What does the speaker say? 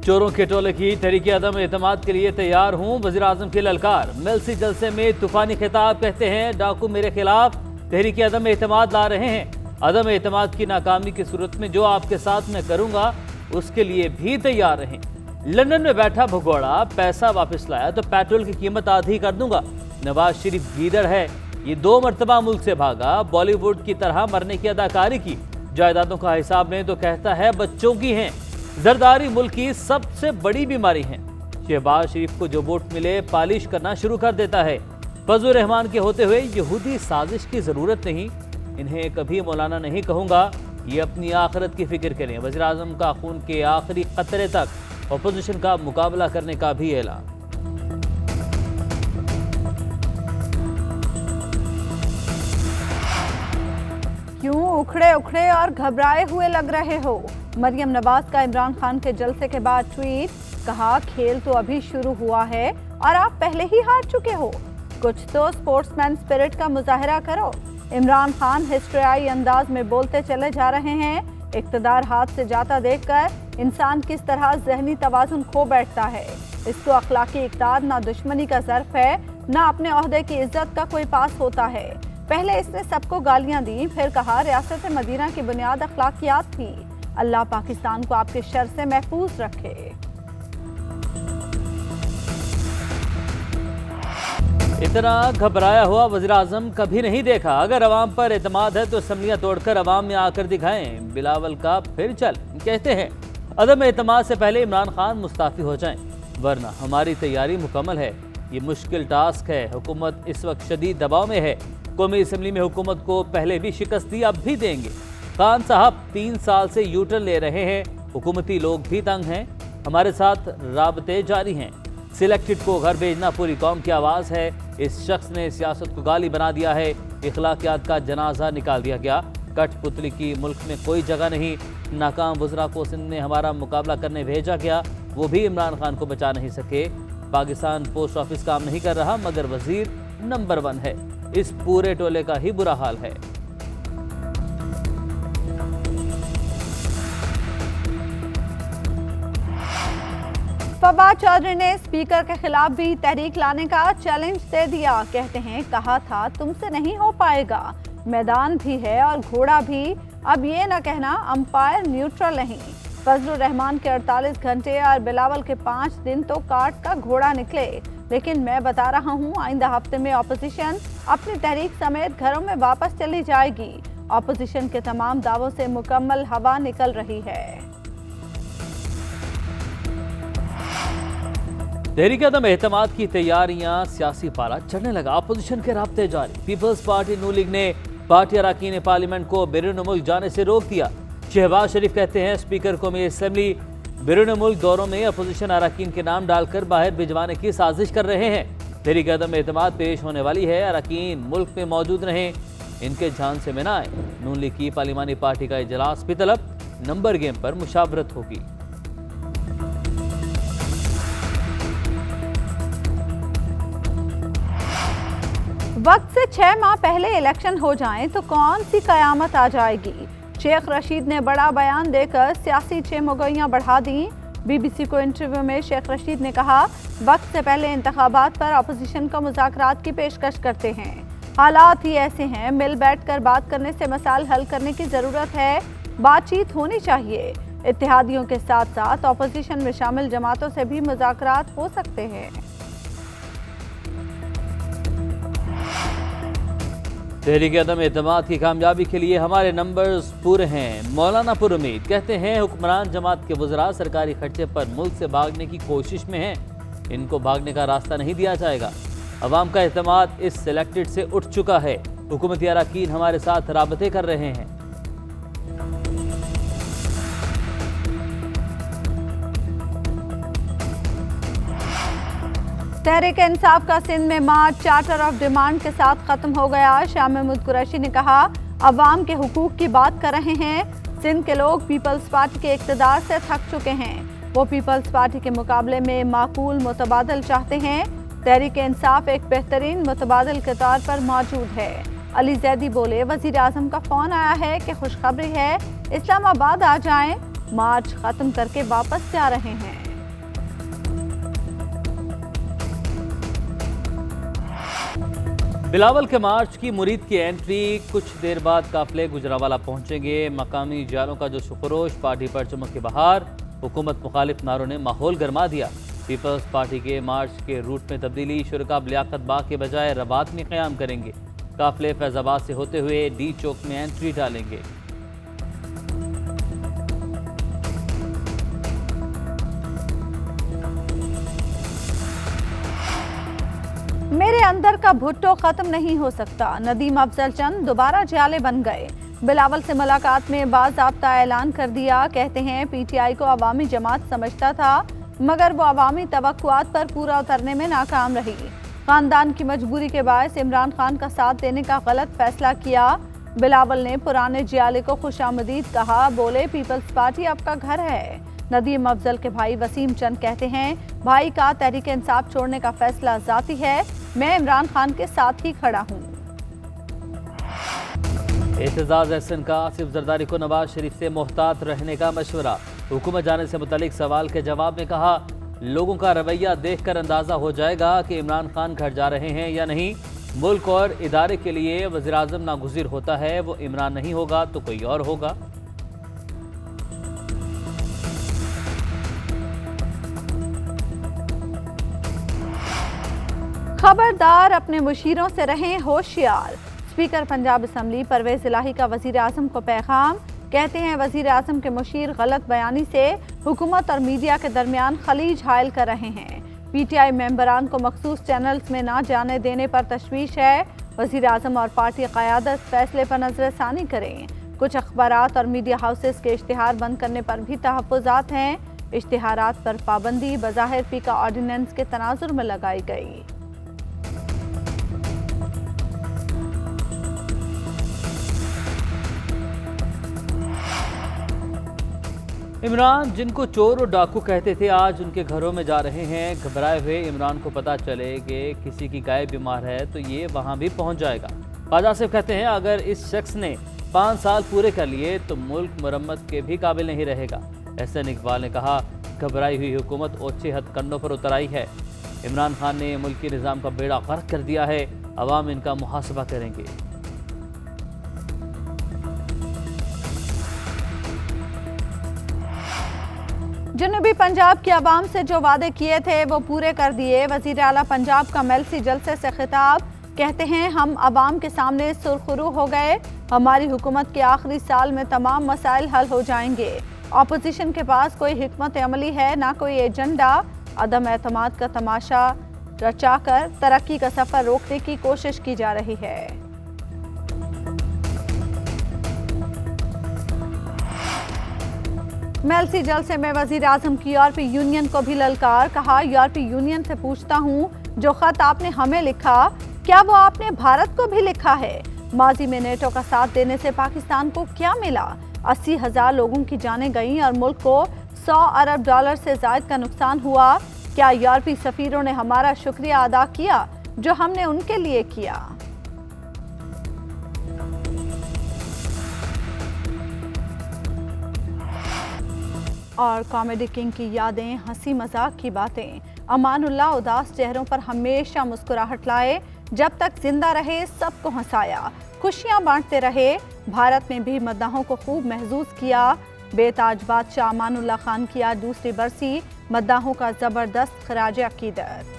चोरों के टोले की तहरीक अदम एतमाद के लिए तैयार हूं, वज़ीर आज़म की ललकार। मिलसी जलसे में तूफानी खिताब, कहते हैं डाकू मेरे खिलाफ तहरीक अदम एतमाद ला रहे हैं। अदम एतमाद की नाकामी की सूरत में जो आपके साथ मैं करूंगा उसके लिए भी तैयार रहें। लंदन में बैठा भगोड़ा पैसा वापस लाया तो पेट्रोल की कीमत आधी कर दूंगा। नवाज शरीफ गीदड़ है, ये 2 मरतबा मुल्क से भागा, बॉलीवुड की तरह मरने की अदाकारी की। जायदादों का हिसाब लें तो कहता है बच्चों की हैं। जरदारी मुल्क की सबसे बड़ी बीमारी है। शहबाज शरीफ को जो वोट मिले पालिश करना शुरू कर देता है। फजलुर रहमान के होते हुए यहूदी साजिश की जरूरत नहीं। इन्हें कभी मौलाना नहीं कहूंगा, ये अपनी आखिरत की फिक्र करें। वज़ीर आज़म का खून के आखिरी कतरे तक अपोजिशन का मुकाबला करने का भी ऐलान। क्यों उखड़े उखड़े और घबराए हुए लग रहे हो? मरियम नवाज का इमरान खान के जलसे के बाद ट्वीट, कहा खेल तो अभी शुरू हुआ है और आप पहले ही हार चुके हो, कुछ तो स्पोर्ट्समैन स्पिरिट का मुजाहरा करो। इमरान खान हिस्ट्रियाई अंदाज में बोलते चले जा रहे हैं। इक्तदार हाथ से जाता देखकर इंसान किस तरह जहनी तवाजुन खो बैठता है। इसको अखलाकी इक़्तिदार ना दुश्मनी का ज़र्फ है, ना अपने ओहदे की इज्जत का कोई पास होता है। पहले इसने सबको गालियां दी, फिर कहा रियासत मदीना की बुनियाद अखलाकियात थी। अल्लाह पाकिस्तान को आपके शर से महफूज रखे। इतना घबराया हुआ वज़ीर आज़म कभी नहीं देखा। अगर अवाम पर एतमाद है तो असम्बलियां तोड़कर अवाम में आकर दिखाएं। बिलावल का फिर चल, कहते हैं अदम एतमाद से पहले इमरान खान मुस्ताफ़ी हो जाएं, वरना हमारी तैयारी मुकम्मल है। ये मुश्किल टास्क है। हुकूमत इस वक्त शदीद दबाव में है। कौमी असम्बली में हुकूमत को पहले भी शिकस्त दी, अब भी देंगे। खान साहब 3 साल से यूटर्न ले रहे हैं। हुकूमती लोग भी तंग हैं। हमारे साथ राबते जारी हैं। सिलेक्टेड को घर भेजना पूरी कौम की आवाज़ है। इस शख्स ने सियासत को गाली बना दिया है। इखलाकियात का जनाजा निकाल दिया गया। कठपुतली की मुल्क में कोई जगह नहीं। नाकाम वज़रा को सिंध में हमारा मुकाबला करने भेजा गया, वो भी इमरान खान को बचा नहीं सके। पाकिस्तान पोस्ट ऑफिस काम नहीं कर रहा, मगर वजीर नंबर 1 है। इस पूरे टोले का ही बुरा हाल है। फवाद चौधरी ने स्पीकर के खिलाफ भी तहरीक लाने का चैलेंज दे दिया। कहते हैं कहा था तुमसे नहीं हो पाएगा। मैदान भी है और घोड़ा भी। अब ये ना कहना अंपायर न्यूट्रल नहीं। फजलुर रहमान के 48 घंटे और बिलावल के 5 दिन तो काट का घोड़ा निकले। लेकिन मैं बता रहा हूँ, आइंदा हफ्ते में ऑपोजिशन अपनी तहरीक समेत घरों में वापस चली जाएगी। ऑपोजिशन के तमाम दावों से मुकम्मल हवा निकल रही है। तहरीक अदम एतमाद की तैयारियां सियासी पारा चढ़ने लगा। अपोजिशन के राब्ते जारी। पीपल्स पार्टी नू लीग ने पार्टी अरकान पार्लियामेंट को बैरून मुल्क जाने से रोक दिया। शहबाज शरीफ कहते हैं स्पीकर कौमी असम्बली बैरून मुल्क दौरों में अपोजिशन अरकान के नाम डालकर बाहर भिजवाने की साजिश कर रहे हैं। तहरीक अदम एतमाद पेश होने वाली है। अरकान मुल्क में मौजूद रहें, इनके जान से में ना आए। नून लीग की पार्लिमानी पार्टी का इजलास भी तलब। नंबर गेम पर मुशावरत होगी। वक्त से 6 माह पहले इलेक्शन हो जाएं तो कौन सी कयामत आ जाएगी। शेख रशीद ने बड़ा बयान देकर सियासी चेमोगोइयां बढ़ा दी। बीबीसी को इंटरव्यू में शेख रशीद ने कहा वक्त से पहले इंतखाबात पर अपोजिशन को मुज़ाकरात की पेशकश करते हैं। हालात ही ऐसे हैं, मिल बैठ कर बात करने से मसाइल हल करने की ज़रूरत है। बातचीत होनी चाहिए। इत्तेहादियों के साथ साथ अपोजिशन में शामिल जमातों से भी मुज़ाकरात हो सकते हैं। तहरीक अदम एतमाद की कामयाबी के लिए हमारे नंबर्स पूरे हैं। मौलाना पुरुमीद कहते हैं हुक्मरान जमात के वज़रा सरकारी खर्चे पर मुल्क से भागने की कोशिश में हैं। इनको भागने का रास्ता नहीं दिया जाएगा। अवाम का एतमाद इस सिलेक्टेड से उठ चुका है। हुकूमती अरकान हमारे साथ राबते कर रहे हैं। तहरीक इंसाफ का सिंध में मार्च चार्टर ऑफ डिमांड के साथ खत्म हो गया। शाह महमूद कुरैशी ने कहा अवाम के हुकूक की बात कर रहे हैं। सिंध के लोग पीपल्स पार्टी के इक़्तिदार से थक चुके हैं। वो पीपल्स पार्टी के मुकाबले में माकूल मुतबादल चाहते हैं। तहरीक इंसाफ एक बेहतरीन मुतबादल के तौर पर मौजूद है। अली जैदी बोले वज़ीर आज़म का फ़ोन आया है कि खुशखबरी है, इस्लामाबाद आ जाएं। मार्च ख़त्म करके वापस जा रहे हैं। बिलावल के मार्च की मुरीद की एंट्री, कुछ देर बाद काफिले गुजरावाला पहुंचेंगे। मकामी जालों का जो सुखरोश, पार्टी पर चमक बहार, हुकूमत मुखालिफ नारों ने माहौल गर्मा दिया। पीपल्स पार्टी के मार्च के रूट में तब्दीली, शुरका लियाकत बाग के बजाय रबात में क़याम करेंगे। काफिले फैजाबाद से होते हुए डी चौक में एंट्री डालेंगे। मेरे अंदर का भुट्टो खत्म नहीं हो सकता, नदीम अफजल चंद दोबारा जाले बन गए। बिलावल से मुलाकात में बाज़ाब्ता ऐलान कर दिया। कहते हैं पीटीआई को अवामी जमात समझता था, मगर वो अवामी तवक्कुआत पर पूरा उतरने में नाकाम रही। खानदान की मजबूरी के बायस इमरान खान का साथ देने का गलत फैसला किया। बिलावल ने पुराने जियाले को खुशामदीद कहा, बोले पीपल्स पार्टी आपका घर है। नदीम अफजल के भाई वसीम चंद कहते हैं, भाई का तहरीक इंसाफ छोड़ने का फैसला जाती है, मैं इमरान खान के साथ ही खड़ा हूँ। एतजाज एहसन का आसिफ जरदारी को नवाज शरीफ से मोहतात रहने का मशवरा। हुकूमत जाने से मुतालिक सवाल के जवाब में कहा, लोगों का रवैया देखकर अंदाजा हो जाएगा कि इमरान खान घर जा रहे हैं या नहीं। मुल्क और इदारे के लिए वज़ीर आज़म नागुज़िर होता है, वो इमरान नहीं होगा तो कोई और होगा। खबरदार, अपने मुशीरों से रहें होशियार। स्पीकर पंजाब असम्बली परवेज इलाही का वज़ीर आज़म को पैगाम। कहते हैं वज़ीर आज़म के मुशीर गलत बयानी से हुकूमत और मीडिया के दरमियान खलीज हायल कर रहे हैं। पीटीआई मेंबरान को मखसूस चैनल्स में ना जाने देने पर तशवीश है। वज़ीर आज़म और पार्टी क़यादत फैसले पर नज़रसानी करें। कुछ अखबारात और मीडिया हाउसेस के इश्तिहार बंद करने पर भी तहफ़्फ़ुज़ात हैं। इश्तिहारात पर पाबंदी बज़ाहिर पीका ऑर्डिनेंस के तनाजुर में लगाई गई। इमरान जिनको चोर और डाकू कहते थे, आज उनके घरों में जा रहे हैं। घबराए हुए इमरान को पता चले कि किसी की गाय बीमार है तो ये वहां भी पहुंच जाएगा। ख्वाजा सिर्फ कहते हैं, अगर इस शख्स ने 5 साल पूरे कर लिए तो मुल्क मरम्मत के भी काबिल नहीं रहेगा। एहसन इकबाल ने कहा, घबराई हुई हुकूमत ओछे हथकंडों पर उतर आई है। इमरान खान ने मुल्की निज़ाम का बेड़ा गर्क कर दिया है, अवाम इनका मुहासबा करेंगे। जनूबी पंजाब की आवाम से जो वादे किए थे वो पूरे कर दिए। वज़ीर आला पंजाब का मेलसी जलसे से खिताब। कहते हैं, हम आवाम के सामने सुरखरू हो गए। हमारी हुकूमत के आखिरी साल में तमाम मसाइल हल हो जाएंगे। अपोजिशन के पास कोई हिकमत अमली है, ना कोई एजेंडा। अदम एतमाद का तमाशा रचाकर तरक्की का सफ़र रोकने की कोशिश की जा रही है। मेलसी जलसे में वज़ीर आज़म की यूरोपीय यूनियन को भी ललकार। कहा, यूरोपीय यूनियन से पूछता हूँ, जो खत आपने हमें लिखा, क्या वो आपने भारत को भी लिखा है? माजी में नेटो का साथ देने से पाकिस्तान को क्या मिला? 80,000 लोगों की जानें गईं और मुल्क को $100 अरब से ज़ायद का नुकसान हुआ। क्या यूरोपीय सफीरों ने हमारा शुक्रिया अदा किया जो हमने उनके लिए किया? और कॉमेडी किंग की यादें, हंसी मजाक की बातें। अमानुल्लाह उदास चेहरों पर हमेशा मुस्कुराहट लाए। जब तक जिंदा रहे सबको हंसाया, खुशियां बांटते रहे। भारत में भी मद्दाहों को खूब महसूस किया। बेताज बादशाह अमानुल्लाह खान की आज दूसरी बरसी। मद्दाहों का जबरदस्त खराज अकीदत।